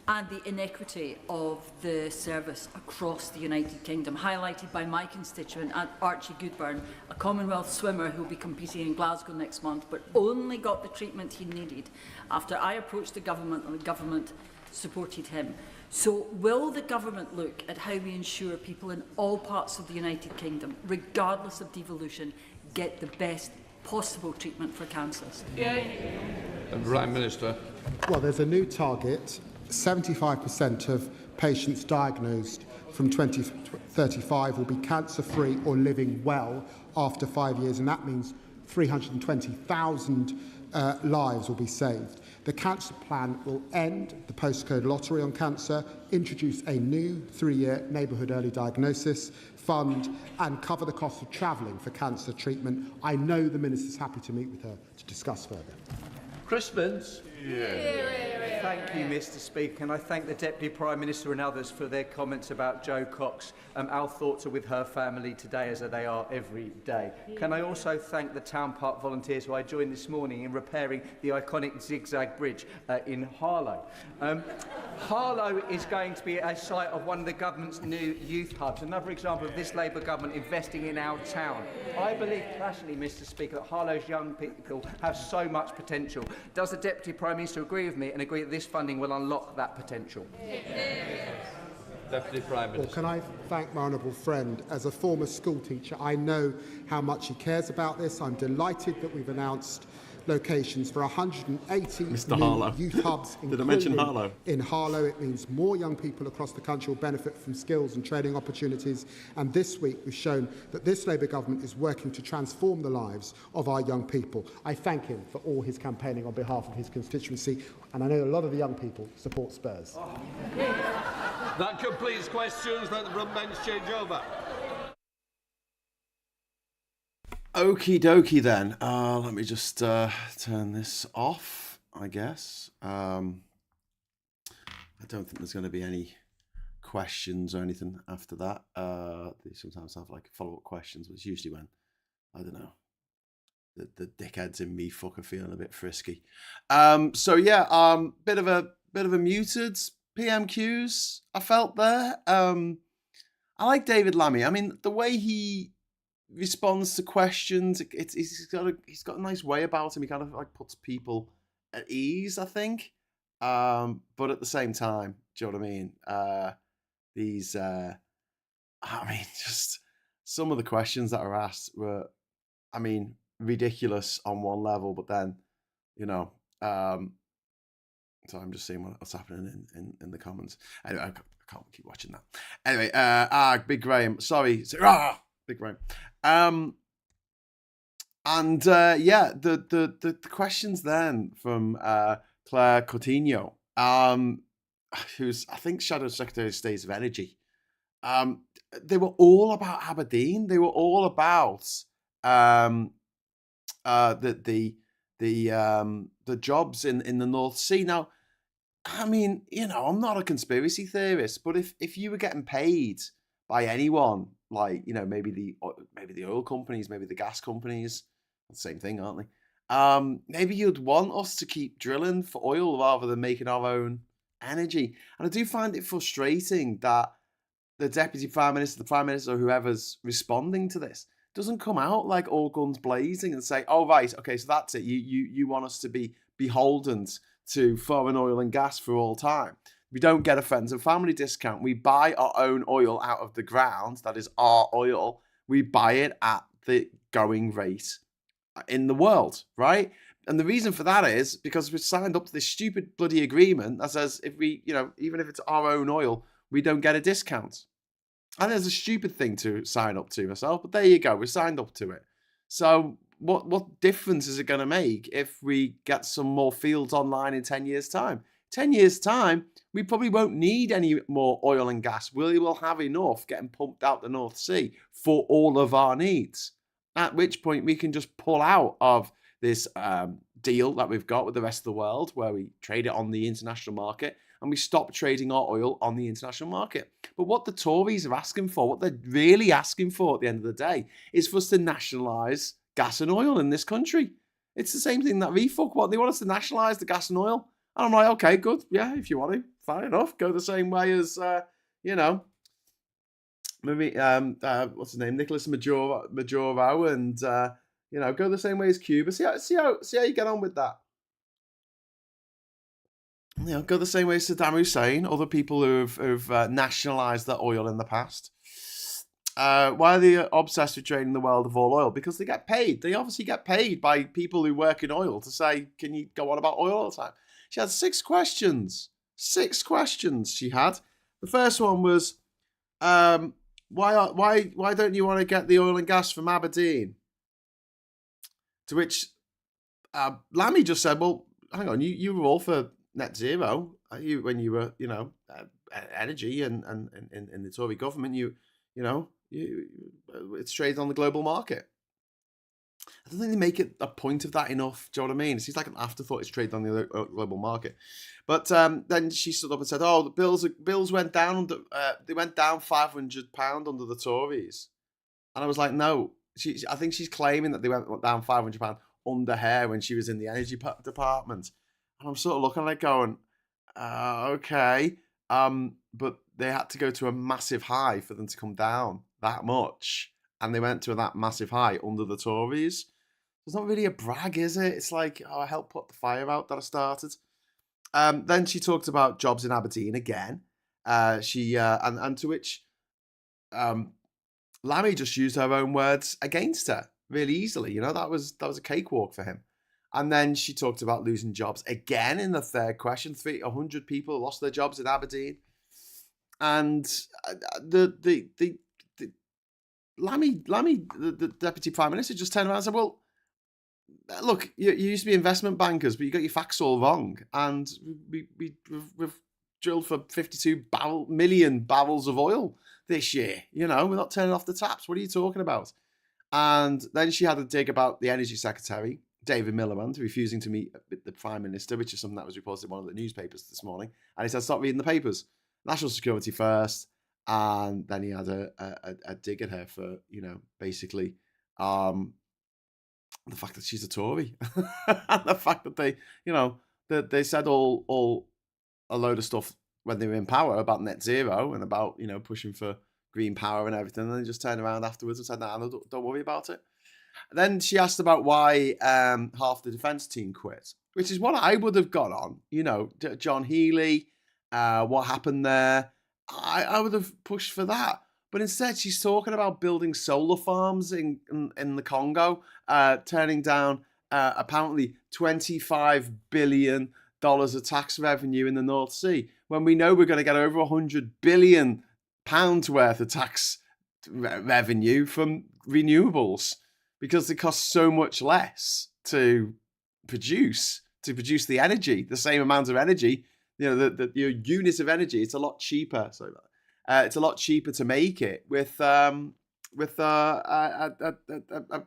and the inequity of the service across the United Kingdom, highlighted by my constituent Archie Goodburn, a Commonwealth swimmer who will be competing in Glasgow next month, but only got the treatment he needed after I approached the government and the government supported him. So will the government look at how we ensure people in all parts of the United Kingdom, regardless of devolution, get the best possible treatment for cancers? And Prime Minister. Well, there's a new target. 75% of patients diagnosed from 2035 will be cancer-free or living well after 5 years, and that means 320,000 lives will be saved. The cancer plan will end the postcode lottery on cancer, introduce a new 3-year neighbourhood early diagnosis fund, and cover the cost of travelling for cancer treatment. I know the Minister's happy to meet with her to discuss further. Chris Spence. Thank you, Mr. Speaker, and I thank the Deputy Prime Minister and others for their comments about Jo Cox. Our thoughts are with her family today, as they are every day. Can I also thank the Town Park volunteers who I joined this morning in repairing the iconic zigzag bridge in Harlow. Harlow is going to be a site of one of the government's new youth hubs, another example of this Labour government investing in our town. I believe passionately, Mr. Speaker, that Harlow's young people have so much potential. Does the Deputy Prime Minister agree with me and agree that this funding will unlock that potential? Deputy Prime Minister. Well, can I thank my honourable friend? As a former school teacher, I know how much he cares about this. I'm delighted that we've announced locations for 180 new youth hubs. Did I mention Harlow? In Harlow, it means more young people across the country will benefit from skills and training opportunities. And this week, we've shown that this Labour government is working to transform the lives of our young people. I thank him for all his campaigning on behalf of his constituency, and I know a lot of the young people support Spurs. That completes questions. Let the front bench change over. Okie dokie then. Let me just turn this off, I guess. I don't think there's going to be any questions or anything after that. They sometimes have like follow-up questions, but it's usually when, I don't know, the dickheads in me fuck are feeling a bit frisky. So yeah, bit of a muted PMQs I felt there. I like David Lammy. I mean, the way he responds to questions, he's got a nice way about him. He kind of like puts people at ease, I think. But at the same time, do you know what I mean? Just some of the questions that are asked were, I mean, ridiculous on one level, but then, you know, so I'm just seeing what's happening in the comments. Anyway, I can't keep watching that. Anyway, Big Graham, sorry. Big Graham. Yeah, the questions then from Claire Coutinho, who's, I think, Shadow Secretary of State of Energy. They were all about Aberdeen. They were all about the jobs in the North Sea. Now, I mean, you know, I'm not a conspiracy theorist, but if you were getting paid by anyone, like, you know, maybe the oil companies, maybe the gas companies, the same thing, aren't they? Maybe you'd want us to keep drilling for oil rather than making our own energy. And I do find it frustrating that the Deputy Prime Minister, the Prime Minister, or whoever's responding to this, doesn't come out like all guns blazing and say, oh, right, okay, so that's it. You want us to be beholden to foreign oil and gas for all time. We don't get a friends and family discount. We buy our own oil out of the ground. That is our oil. We buy it at the going rate in the world, right? And the reason for that is because we signed up to this stupid bloody agreement that says if we, you know, even if it's our own oil, we don't get a discount. And it's a stupid thing to sign up to myself, but there you go. We signed up to it. So what difference is it going to make if we get some more fields online in 10 years' time? 10 years' time, we probably won't need any more oil and gas. We will have enough getting pumped out the North Sea for all of our needs. At which point we can just pull out of this deal that we've got with the rest of the world, where we trade it on the international market, and we stop trading our oil on the international market. But what the Tories are asking for, what they're really asking for at the end of the day, is for us to nationalise gas and oil in this country. It's the same thing that REFUC want. They want us to nationalise the gas and oil. And I'm like, okay, good. Yeah, if you want to, fine enough. Go the same way as, maybe, what's his name? Nicholas Maduro and, go the same way as Cuba. See how you get on with that. Go the same way as Saddam Hussein, other people who've nationalised their oil in the past. Why are they obsessed with draining the world of all oil? Because they get paid. They obviously get paid by people who work in oil to say, can you go on about oil all the time? She had 6 questions. 6 questions she had. The first one was, why don't you want to get the oil and gas from Aberdeen? To which Lammy just said, well, hang on, you were all for net zero when you were, energy and in the Tory government, it's traded on the global market. I don't think they make it a point of that enough. Do you know what I mean? It seems like an afterthought. It's traded on the global market. But then she stood up and said, "Oh, the bills went down. They went down £500 under the Tories." And I was like, "No." I think she's claiming that they went down £500 under her when she was in the energy department. And I'm sort of looking at it going, okay. But they had to go to a massive high for them to come down that much. And they went to that massive high under the Tories. It's not really a brag, is it? It's like, oh, I helped put the fire out that I started. Then she talked about jobs in Aberdeen again. And to which Lammy just used her own words against her really easily. That was a cakewalk for him. And then she talked about losing jobs again in the third question. 100 people lost their jobs in Aberdeen. And the Lammy, the Deputy Prime Minister, just turned around and said, well, look, you used to be investment bankers, but you got your facts all wrong. And we've drilled for 52 million barrels of oil this year. We're not turning off the taps. What are you talking about? And then she had a dig about the Energy Secretary, David Miliband, refusing to meet the Prime Minister, which is something that was reported in one of the newspapers this morning. And he said, stop reading the papers. National security first. And then he had a dig at her for, basically the fact that she's a Tory. And the fact that they, that they said all a load of stuff when they were in power about net zero and about, pushing for green power and everything. And they just turned around afterwards and said, no, don't worry about it. Then she asked about why half the defence team quit, which is what I would have got on. John Healey, what happened there. I would have pushed for that. But instead, she's talking about building solar farms in the Congo, turning down apparently $25 billion of tax revenue in the North Sea, when we know we're going to get over £100 billion worth of tax revenue from renewables, because they cost so much less to produce the energy, the same amount of energy. The unit of energy, it's a lot cheaper. It's a lot cheaper to make it with a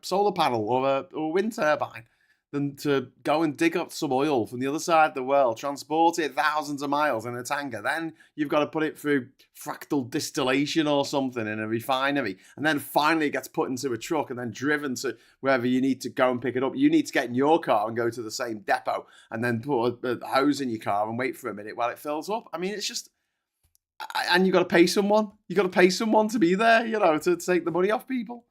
solar panel or a wind turbine than to go and dig up some oil from the other side of the world, transport it thousands of miles in a tanker. Then you've got to put it through fractal distillation or something in a refinery. And then finally it gets put into a truck and then driven to wherever you need to go and pick it up. You need to get in your car and go to the same depot and then put a hose in your car and wait for a minute while it fills up. I mean, it's just... And you've got to pay someone. You've got to pay someone to be there, to take the money off people.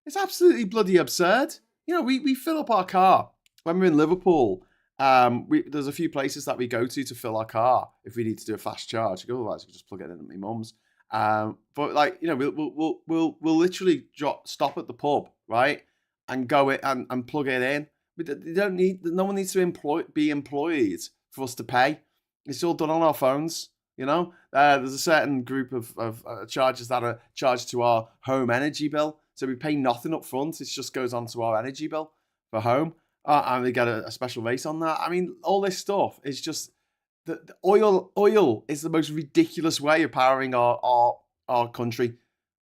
It's absolutely bloody absurd. We fill up our car. When we're in Liverpool, there's a few places that we go to fill our car if we need to do a fast charge. Otherwise, we just plug it in at my mum's. But we'll literally stop at the pub, right, and go it and plug it in. No one needs to be employed for us to pay. It's all done on our phones. There's a certain group of charges that are charged to our home energy bill, so we pay nothing up front. It just goes onto our energy bill for home. And they get a special rate on that. I mean, all this stuff is just the oil is the most ridiculous way of powering our country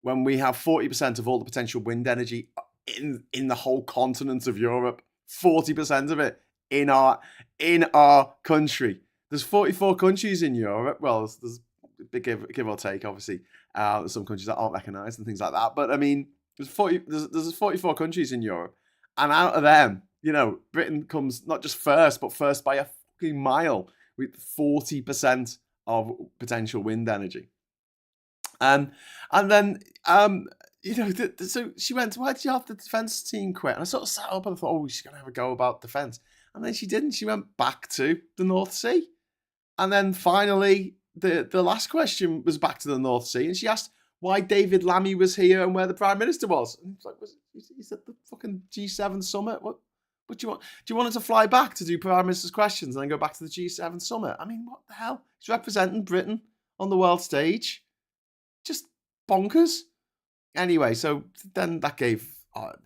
when we have 40% of all the potential wind energy in the whole continent of Europe. 40% of it in our country. There's 44 countries in Europe. Well, there's a big give or take, obviously. There's some countries that aren't recognised and things like that. But I mean, there's 44 countries in Europe, and out of them, Britain comes not just first, but first by a fucking mile with 40% of potential wind energy. And then so she went, why did you have the defence team quit? And I sort of sat up and I thought, oh, she's going to have a go about defence. And then she didn't. She went back to the North Sea. And then finally, the last question was back to the North Sea. And she asked why David Lammy was here and where the Prime Minister was. And it's like, he's at the fucking G7 summit? What do you want? Do you want her to fly back to do Prime Minister's questions and then go back to the G7 summit? I mean, what the hell? He's representing Britain on the world stage. Just bonkers. Anyway, so then that gave...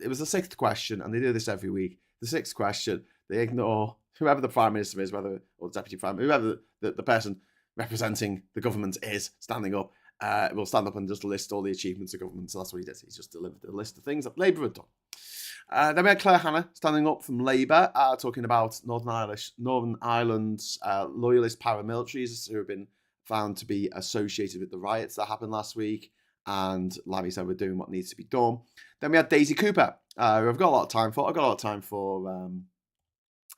it was the sixth question, and they do this every week. The sixth question, they ignore whoever the Prime Minister is, or the Deputy Prime Minister, whoever the person representing the government is standing up, will stand up and just list all the achievements of government. So that's what he did. He's just delivered a list of things that Labour had done. Then we had Claire Hanna standing up from Labour, talking about Northern Ireland's loyalist paramilitaries who have been found to be associated with the riots that happened last week. And Lammy said we're doing what needs to be done. Then we had Daisy Cooper, who I've got a lot of time for. I've got a lot of time for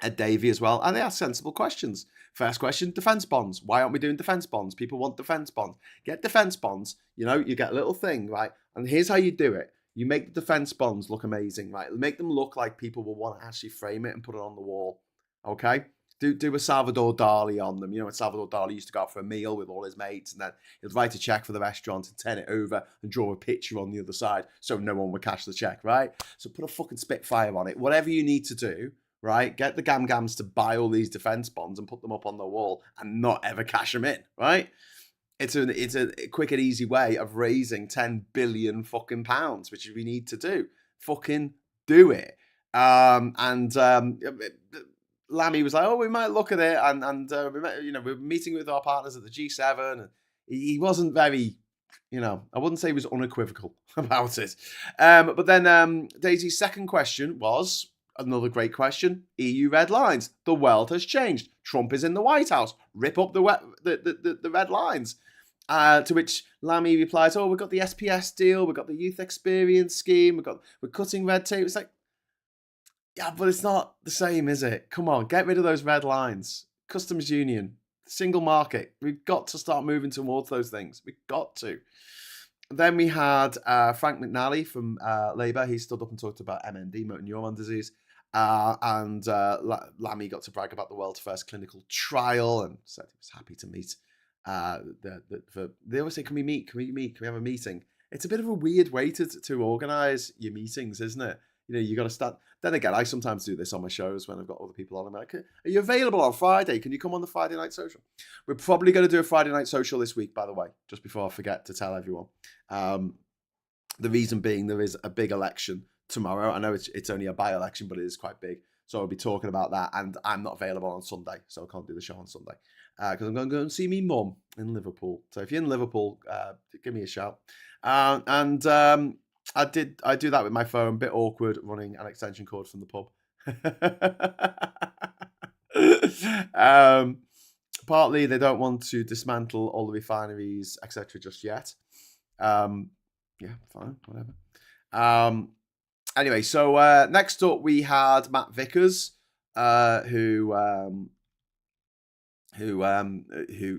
Ed Davey as well. And they asked sensible questions. First question, defence bonds. Why aren't we doing defence bonds? People want defence bonds. Get defence bonds. You get a little thing, right? And here's how you do it. You make the defence bonds look amazing, right? Make them look like people will want to actually frame it and put it on the wall, okay? Do a Salvador Dali on them. When Salvador Dali used to go out for a meal with all his mates, and then he'd write a check for the restaurant and turn it over and draw a picture on the other side so no one would cash the check, right? So put a fucking Spitfire on it. Whatever you need to do, right? Get the Gam-Gams to buy all these defence bonds and put them up on the wall and not ever cash them in, right? It's a quick and easy way of raising 10 billion fucking pounds, which we need to do. Fucking do it. Lammy was like, oh, we might look at it, and we're meeting with our partners at the G7, and he wasn't very, I wouldn't say he was unequivocal about it. But then Daisy's second question was another great question. EU red lines. The world has changed. Trump is in the White House. Rip up the red lines. To which Lammy replies, oh, we've got the SPS deal, we've got the youth experience scheme, we're cutting red tape. It's like, yeah, but it's not the same, is it? Come on, get rid of those red lines. Customs union, single market. We've got to start moving towards those things. We've got to. Then we had Frank McNally from Labour. He stood up and talked about MND, motor neuron disease. And Lammy got to brag about the world's first clinical trial and said he was happy to meet. They always say, can we meet? Can we have a meeting? It's a bit of a weird way to organise your meetings, isn't it? You got to start. Then again, I sometimes do this on my shows when I've got other people on. I'm like, are you available on Friday? Can you come on the Friday night social? We're probably going to do a Friday night social this week, by the way, just before I forget to tell everyone. The reason being there is a big election tomorrow. I know it's only a by-election, but it is quite big. So I'll be talking about that. And I'm not available on Sunday, so I can't do the show on Sunday. Because I'm going to go and see me mum in Liverpool. So if you're in Liverpool, give me a shout. I do that with my phone. A bit awkward running an extension cord from the pub. Partly they don't want to dismantle all the refineries, etc. just yet. Yeah, fine, whatever. Anyway, so next up we had Matt Vickers, who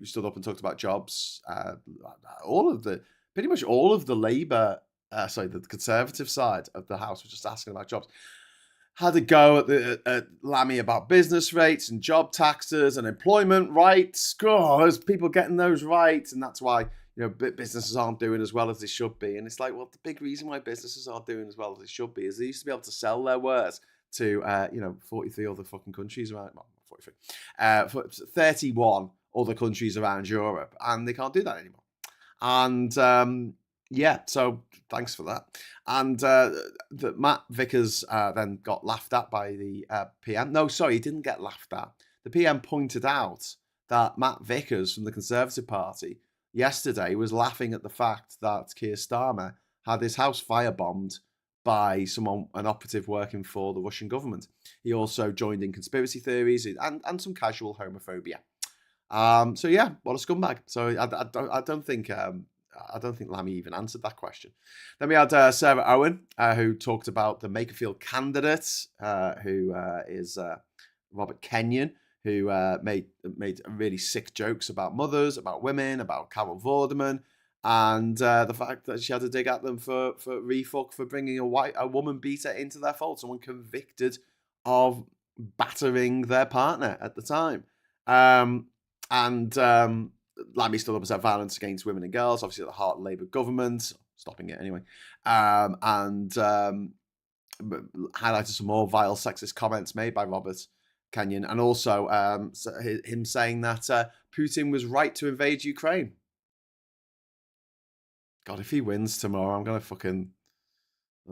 stood up and talked about jobs. Pretty much all of the Labour. The Conservative side of the House was just asking about jobs. Had a go at Lammy about business rates and job taxes and employment rights. God, there's people getting those right, and that's why businesses aren't doing as well as they should be. And it's like, well, the big reason why businesses aren't doing as well as they should be is they used to be able to sell their wares to 43 other fucking countries around. Well, 43, 31 other countries around Europe, and they can't do that anymore. And yeah, so thanks for that. And Matt Vickers then got laughed at by the PM. No, sorry, he didn't get laughed at. The PM pointed out that Matt Vickers from the Conservative Party yesterday was laughing at the fact that Keir Starmer had his house firebombed by an operative working for the Russian government. He also joined in conspiracy theories and some casual homophobia. So yeah, what a scumbag. So I don't think Lammy even answered that question. Then we had Sarah Owen, who talked about the Makerfield candidate, who is Robert Kenyon, who made really sick jokes about mothers, about women, about Carol Vorderman, and the fact that she had to dig at them for refuck for bringing a woman beater into their fold, someone convicted of battering their partner at the time. Lammy stood up and said violence against women and girls, obviously at the heart of the Labour government, stopping it anyway, and highlighted some more vile sexist comments made by Robert Kenyon, and also him saying that Putin was right to invade Ukraine. God, if he wins tomorrow, I'm going to fucking...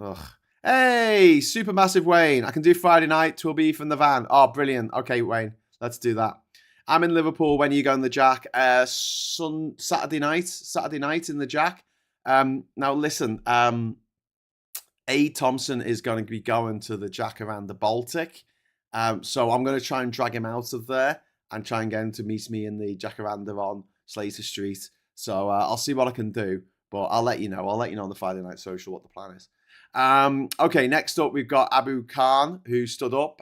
Ugh. Hey, Supermassive Wayne. I can do Friday night. 'Twill be from the van. Oh, brilliant. Okay, Wayne, let's do that. I'm in Liverpool. When are you going to the Jack? Saturday night in the Jack. Now, listen, A. Thompson is going to be going to the Jack around the Baltic. So I'm going to try and drag him out of there and try and get him to meet me in the Jacaranda on Slater Street. So I'll see what I can do. But I'll let you know. I'll let you know on the Friday Night Social what the plan is. Okay, next up we've got Ayub Khan, who stood up.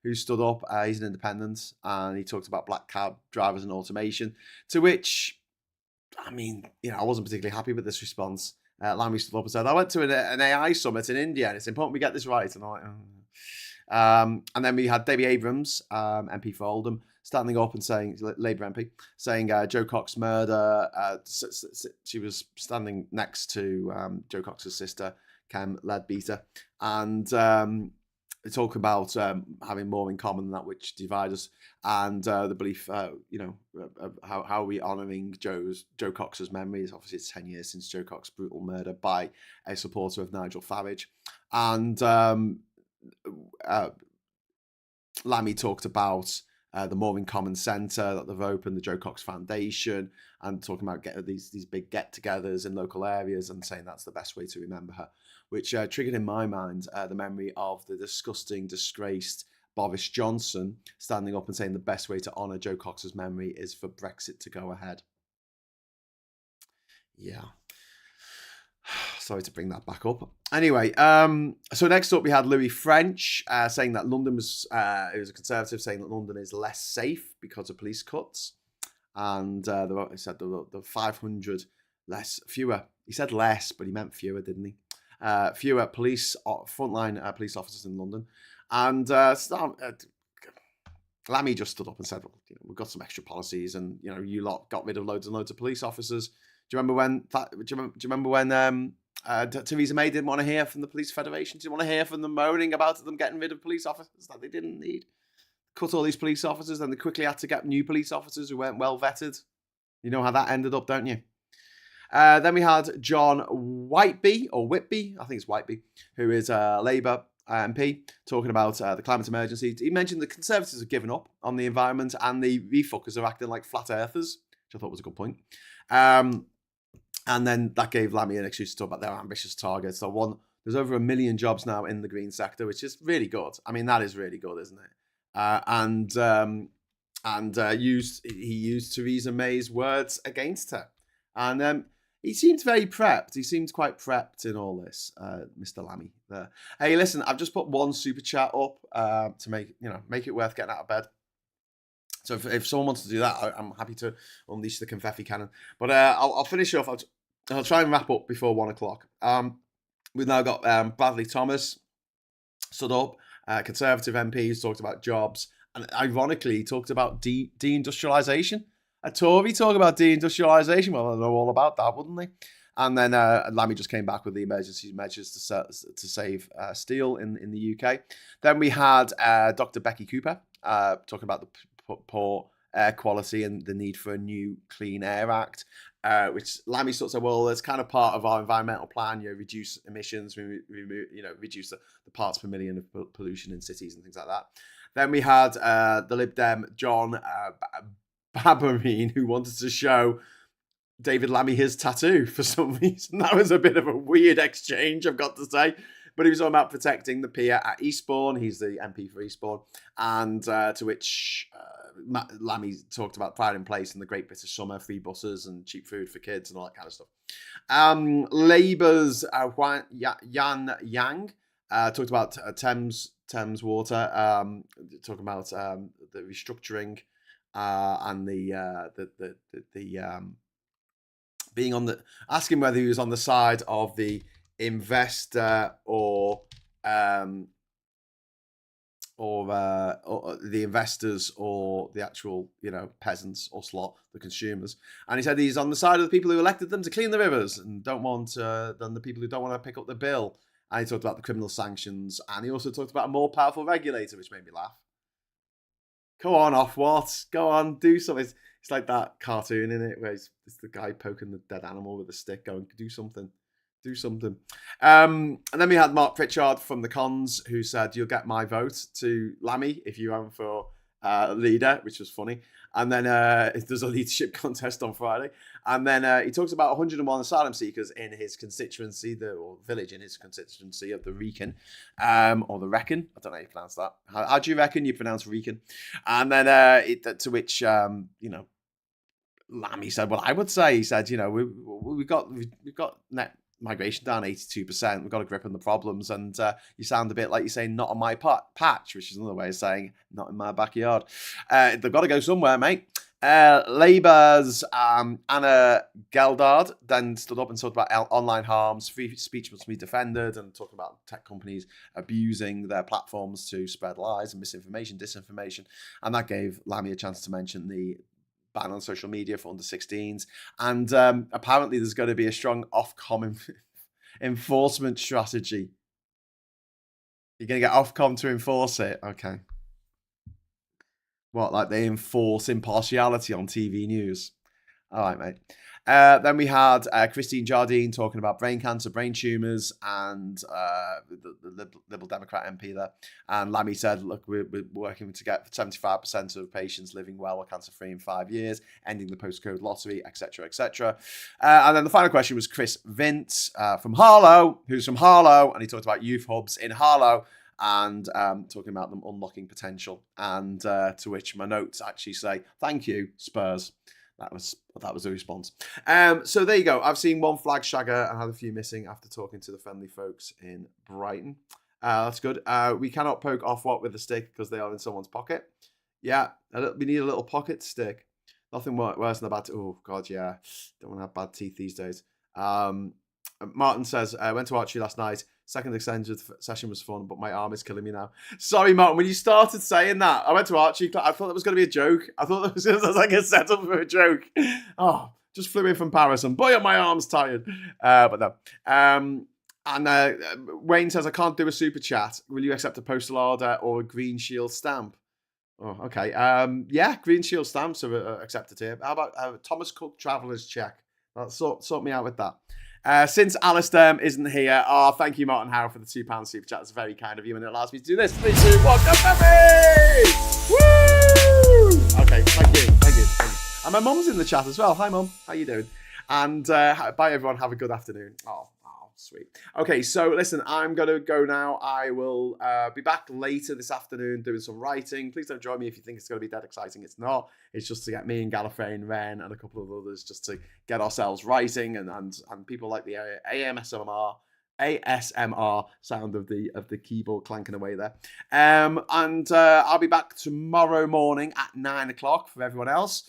Who stood up. He's an independent, and he talked about black cab drivers and automation. To which, I mean, I wasn't particularly happy with this response. Lammy stood up and said, "I went to an AI summit in India, and it's important we get this right." And I'm like, and then we had Debbie Abrams, MP for Oldham, standing up and saying, Labour MP, saying Jo Cox murder. She was standing next to Jo Cox's sister, Kem Leadbeater, and talk about having more in common than that which divides us, and the belief, how are we honouring Jo Cox's memories. Obviously, it's 10 years since Jo Cox's brutal murder by a supporter of Nigel Farage, and Lammy talked about the More in Common Centre that they've opened, the Jo Cox Foundation, and talking about these big get-togethers in local areas and saying that's the best way to remember her, which triggered in my mind the memory of the disgusting, disgraced Boris Johnson standing up and saying the best way to honour Jo Cox's memory is for Brexit to go ahead. Yeah. Sorry to bring that back up. Anyway, so next up we had Louis French saying that London was, he was a Conservative, saying that London is less safe because of police cuts. And he said the 500 fewer. He said less, but he meant fewer, didn't he? Fewer frontline police officers in London. And Lammy just stood up and said, well, we've got some extra policies, and you lot got rid of loads and loads of police officers. Do you remember when Theresa May didn't want to hear from the Police Federation? Didn't want to hear from them moaning about them getting rid of police officers that they didn't need? Cut all these police officers, then they quickly had to get new police officers who weren't well vetted. You know how that ended up, don't you? Then we had John Whitby, I think it's Whitby, who is a Labour MP, talking about the climate emergency. He mentioned the Conservatives have given up on the environment and the refuckers are acting like flat earthers, which I thought was a good point. And then that gave Lammy an excuse to talk about their ambitious targets. So there's over 1 million jobs now in the green sector, which is really good. I mean, that is really good, isn't it? He used Theresa May's words against her. And he seemed very prepped. He seemed quite prepped in all this, Mr. Lammy. There. Hey, listen, I've just put one super chat up to make it worth getting out of bed. So if someone wants to do that, I'm happy to unleash the confetti cannon. But I'll finish off. I'll try and wrap up before 1 o'clock. We've now got Bradley Thomas stood up, Conservative MP, who's talked about jobs. And ironically, he talked about deindustrialisation. A Tory talk about deindustrialisation. Well, they'll know all about that, wouldn't they? And then Lammy just came back with the emergency measures to save steel in the UK. Then we had Dr. Becky Cooper talking about the poor air quality and the need for a new Clean Air Act, which Lammy sort of said, well, it's kind of part of our environmental plan, reduce emissions, reduce the parts per million of pollution in cities and things like that. Then we had the Lib Dem John Babarine, who wanted to show David Lammy his tattoo for some reason. That was a bit of a weird exchange, I've got to say. But he was all about protecting the pier at Eastbourne. He's the MP for Eastbourne. And to which Lammy talked about pride in place and the Great British Summer, free buses and cheap food for kids and all that kind of stuff. Labour's Yan Yang talked about Thames Water, talking about the restructuring and the being on the, asking whether he was on the side of the investor or the investors or the actual, peasants or slot, the consumers. And he said he's on the side of the people who elected them to clean the rivers and don't want than the people who don't want to pick up the bill. And he talked about the criminal sanctions, and he also talked about a more powerful regulator, which made me laugh. Go on, Ofwat. Go on, do something. It's like that cartoon in it where it's the guy poking the dead animal with a stick going, do something. Do something. And then we had Mark Pritchard from the Cons, who said, you'll get my vote to Lammy if you run for leader, which was funny. And then there's a leadership contest on Friday. And then he talks about 101 asylum seekers in his constituency, or village in his constituency of the Wrekin, or the Wrekin. I don't know how you pronounce that. How do you reckon you pronounce Wrekin? And then to which, Lammy said, well, I would say, he said, we've got net migration down 82%. We've got a grip on the problems. And you sound a bit like you're saying, not on my patch, which is another way of saying, not in my backyard. They've got to go somewhere, mate. Labour's Anna Geldard then stood up and talked about online harms. Free speech must be defended, and talking about tech companies abusing their platforms to spread lies and misinformation, disinformation. And that gave Lammy a chance to mention the ban on social media for under 16s. And apparently there's going to be a strong Ofcom enforcement strategy. You're going to get Ofcom to enforce it? Okay. What, like they enforce impartiality on TV news? All right, mate. Then we had Christine Jardine talking about brain cancer, brain tumours, and the Liberal Democrat MP there. And Lammy said, look, we're working to get 75% of patients living well or cancer-free in 5 years, ending the postcode lottery, etc., etc. And then the final question was Chris Vince from Harlow, who's from Harlow, and he talked about youth hubs in Harlow, and talking about them unlocking potential. And to which my notes actually say, thank you, Spurs. That was a response. So there you go. I've seen one flag shagger and had a few missing after talking to the friendly folks in Brighton. That's good. We cannot poke Ofwat with a stick because they are in someone's pocket. Yeah, we need a little pocket stick. Nothing worse than a bad... Oh, God, yeah. Don't want to have bad teeth these days. Martin says, I went to Archery last night. Second extended session was fun, but my arm is killing me now. Sorry, Martin, when you started saying that, I went to Archery. I thought that was going to be a joke. I thought that was like a setup for a joke. Oh, just flew in from Paris and boy, my arm's tired. But no. And Wayne says, I can't do a super chat. Will you accept a postal order or a Green Shield stamp? Oh, okay. Yeah, Green Shield stamps are accepted here. How about Thomas Cook Traveller's check? Sort me out with that. Since Alistair isn't here, thank you, Martin Howe, for the £2 super chat. It's very kind of you, and it allows me to do this. 3, 2, 1, go baby! Woo! Okay, thank you. And my mum's in the chat as well. Hi, Mum. How you doing? And bye, everyone. Have a good afternoon. Oh, sweet. Okay, so listen, I'm going to go now. I will be back later this afternoon doing some writing. Please don't join me if you think it's going to be that exciting. It's not. It's just to get me and Gallifrey, Wren, and a couple of others just to get ourselves writing and people like the ASMR sound of the keyboard clanking away there. And I'll be back tomorrow morning at 9 o'clock for everyone else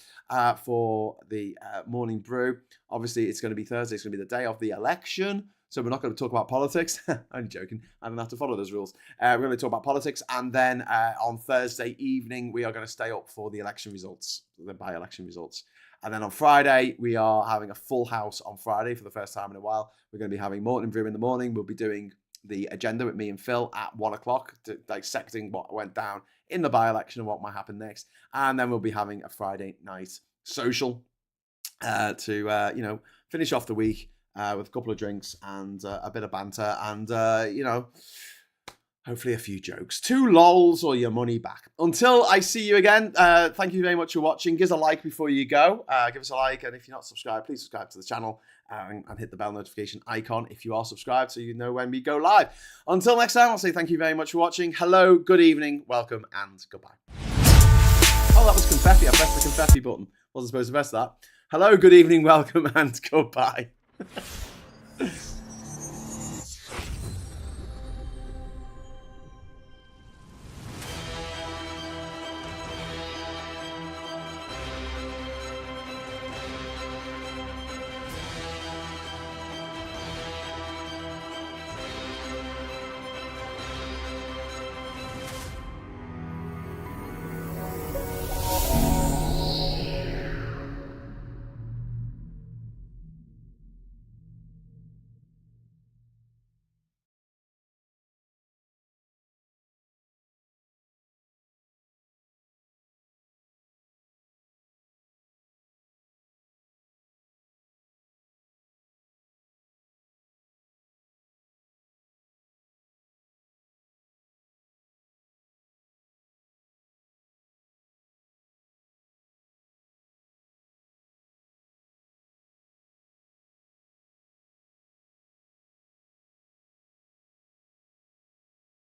for the morning brew. Obviously, it's going to be Thursday. It's going to be the day of the election. So we're not going to talk about politics. I'm joking. I don't have to follow those rules. We're going to talk about politics. And then on Thursday evening, we are going to stay up for the election results, the by-election results. And then on Friday, we are having a full house on Friday for the first time in a while. We're going to be having Morning Brew in the morning. We'll be doing the agenda with me and Phil at 1 o'clock, dissecting what went down in the by-election and what might happen next. And then we'll be having a Friday night social to finish off the week with a couple of drinks and a bit of banter and, hopefully a few jokes. 2 lols or your money back. Until I see you again, thank you very much for watching. Give us a like before you go. Give us a like. And if you're not subscribed, please subscribe to the channel and hit the bell notification icon if you are subscribed so you know when we go live. Until next time, I'll say thank you very much for watching. Hello, good evening, welcome, and goodbye. Oh, that was confetti. I pressed the confetti button. Wasn't supposed to press that. Hello, good evening, welcome, and goodbye.